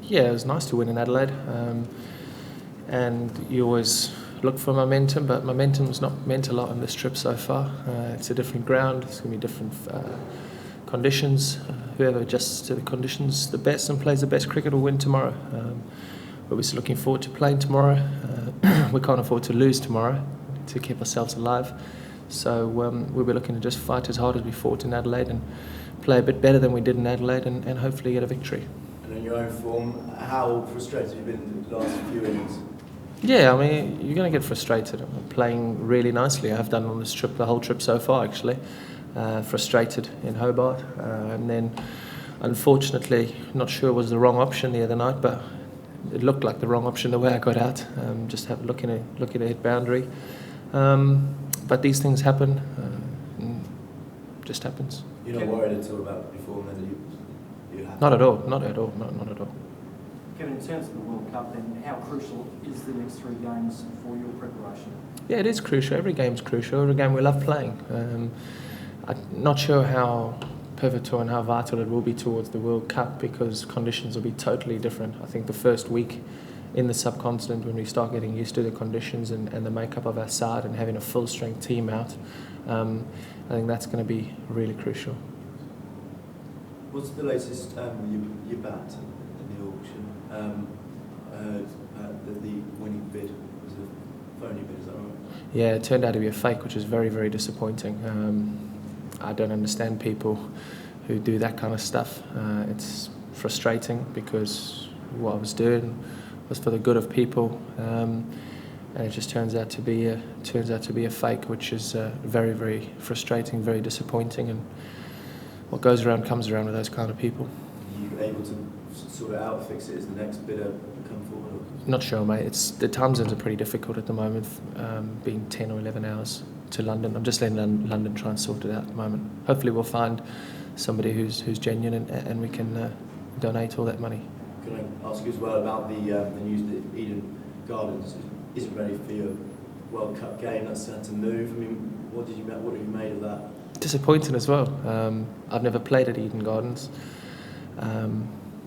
Yeah, it was nice to win in Adelaide, and you always look for momentum, but momentum's not meant a lot on this trip so far. It's a different ground, it's going to be different conditions. Whoever adjusts to the conditions the best and plays the best cricket will win tomorrow. We're obviously looking forward to playing tomorrow. We can't afford to lose tomorrow to keep ourselves alive. So we'll be looking to just fight as hard as we fought in Adelaide and play a bit better than we did in Adelaide and hopefully get a victory. And in your own form, how frustrated have you been in the last few innings? Yeah, I mean, you're going to get frustrated. I'm playing really nicely. I've done on this trip, the whole trip so far actually. Frustrated in Hobart, and then unfortunately, not sure it was the wrong option the other night, but it looked like the wrong option the way I got out. Just looking at hit boundary, but these things happen. Just happens. You're not worried at all about your form, then you have? Not at all. Not at all. Not at all. Kevin, in terms of the World Cup, then how crucial is the next 3 games for your preparation? Yeah, it is crucial. Every game's crucial. Every game we love playing. I'm not sure how pivotal and how vital it will be towards the World Cup because conditions will be totally different. I think the first week in the subcontinent, when we start getting used to the conditions and the makeup of our side and having a full strength team out, I think that's going to be really crucial. What's the latest with your bat in the auction? I heard that the winning bid was a phony bid, is that right? Yeah, it turned out to be a fake, which is very, very disappointing. I don't understand people who do that kind of stuff. It's frustrating because what I was doing was for the good of people, and it just turns out to be a fake, which is very, very frustrating, very disappointing. And what goes around comes around with those kind of people. Are you able to sort it out, fix it as the next bidder come forward? Or? Not sure, mate. The time zones are pretty difficult at the moment, being 10 or 11 hours to London. I'm just letting London try and sort it out at the moment. Hopefully we'll find somebody who's genuine and we can donate all that money. Can I ask you as well about the news that Eden Gardens isn't ready for your World Cup game? That's had to move. I mean, what have you made of that? Disappointing as well. I've never played at Eden Gardens. I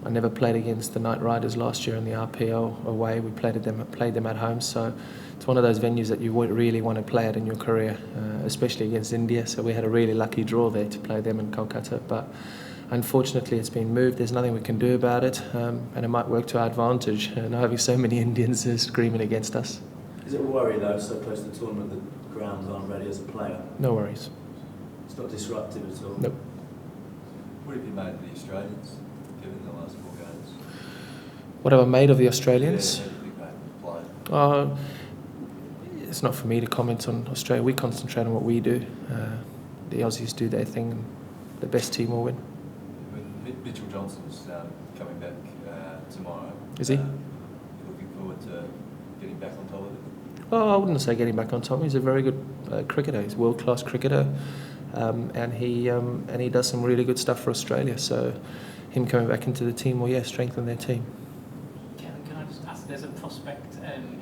never played against the Knight Riders last year in the RPL away. We played them at home. So it's one of those venues that you really want to play at in your career, especially against India. So we had a really lucky draw there to play them in Kolkata. But unfortunately, it's been moved. There's nothing we can do about it, and it might work to our advantage. And having so many Indians screaming against us. Is it a worry though, so close to the tournament, that grounds aren't ready as a player? No worries. It's not disruptive at all? Nope. What have you made of the Australians, given the last 4 games? What have I made of the Australians? Yeah, how do you think they play? It's not for me to comment on Australia. We concentrate on what we do. The Aussies do their thing, and the best team will win. Mitchell Johnson's coming back tomorrow. Is he? You're looking forward to getting back on top of it? Oh, I wouldn't say getting back on top. He's a very good cricketer. He's a world-class cricketer, and he does some really good stuff for Australia. So, him coming back into the team will strengthen their team. Kevin, can I just ask? There's a prospect in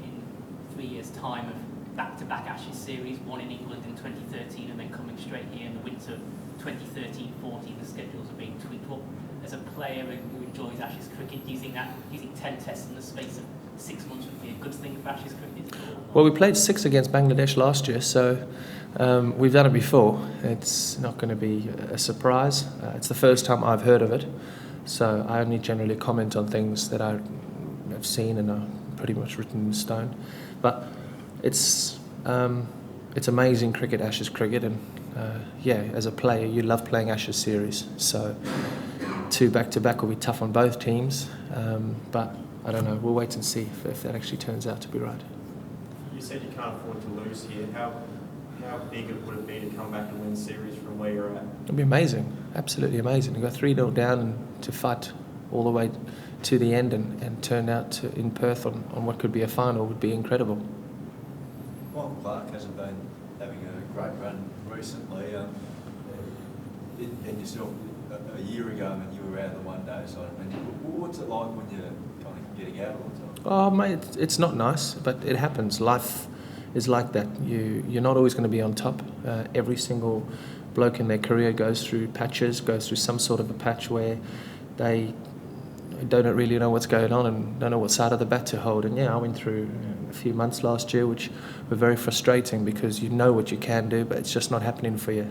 3 years' time of back-to-back Ashes series, one in England in 2013, and then coming straight here in the winter of 2013-14. The schedules are being tweaked. What, as a player who enjoys Ashes cricket, using 10 tests in the space of 6 months would be a good thing for Ashes cricket? Well, we played 6 against Bangladesh last year, so we've done it before. It's not going to be a surprise. It's the first time I've heard of it, so I only generally comment on things that I have seen and are pretty much written in stone. But it's amazing cricket, Ashes cricket, and as a player, you love playing Ashes series. So 2 back-to-back will be tough on both teams, but I don't know. We'll wait and see if that actually turns out to be right. You said you can't afford to lose here. How big would it be to come back and win series from where you're at? It'd be amazing, absolutely amazing. To go 3-0 down and to fight all the way to the end and turn out in Perth on what could be a final would be incredible. Michael Clarke hasn't been having a great run recently. And yourself, a year ago when you were out of the one-day side, what's it like when you're kind of getting out all the time? Oh, mate, it's not nice, but it happens. Life is like that. You're not always going to be on top. Every single bloke in their career goes through patches, goes through some sort of a patch where they don't really know what's going on and don't know what side of the bat to hold. And yeah, I went through a few months last year which were very frustrating because you know what you can do, but it's just not happening for you.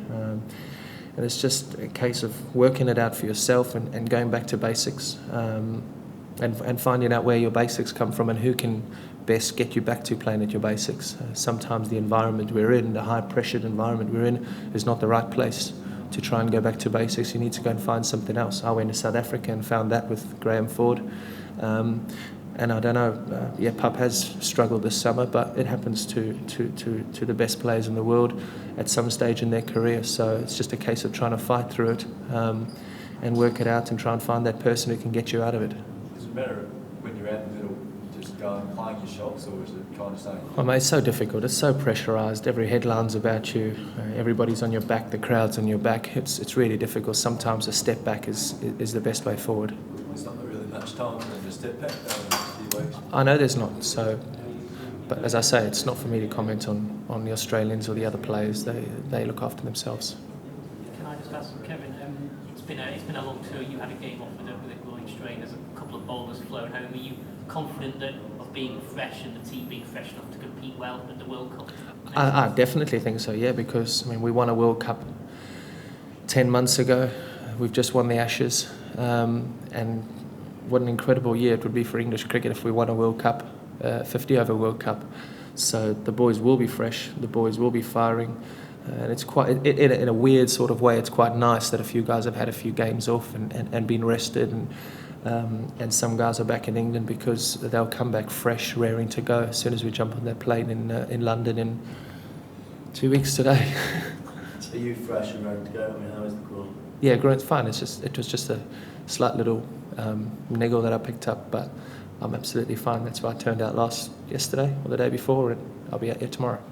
And it's just a case of working it out for yourself and going back to basics, and finding out where your basics come from and who can best get you back to playing at your basics. Sometimes the environment we're in, the high-pressured environment we're in, is not the right place to try and go back to basics. You need to go and find something else. I went to South Africa and found that with Graham Ford. And I don't know, Pup has struggled this summer, but it happens to the best players in the world at some stage in their career. So it's just a case of trying to fight through it and work it out and try and find that person who can get you out of it. Does it matter when you're out in the middle, just going and playing your shots, or is it kind of saying? Well, mate, it's so difficult. It's so pressurised. Every headline's about you. Everybody's on your back. The crowd's on your back. It's really difficult. Sometimes a step back is the best way forward. There's not really much time for them to step back though in a few weeks. I know there's not. So, but as I say, it's not for me to comment on the Australians or the other players. They look after themselves. Can I just ask Kevin? It's been a long tour. You had a game off with a groin strain. There's a couple of bowlers flown home. Are you confident that of being fresh and the team being fresh enough to compete well at the World Cup? I definitely think so. Yeah, because we won a World Cup 10 months ago. We've just won the Ashes, and what an incredible year it would be for English cricket if we won a World Cup, 50-over World Cup. So the boys will be fresh. The boys will be firing. And it's quite, in a weird sort of way, it's quite nice that a few guys have had a few games off and been rested, and some guys are back in England because they'll come back fresh, raring to go as soon as we jump on that plane in London in 2 weeks today. Are you fresh and ready to go? I mean, how is the groin? Yeah, groin's fine. It was just a slight little niggle that I picked up, but I'm absolutely fine. That's why I turned out yesterday or the day before, and I'll be out here tomorrow.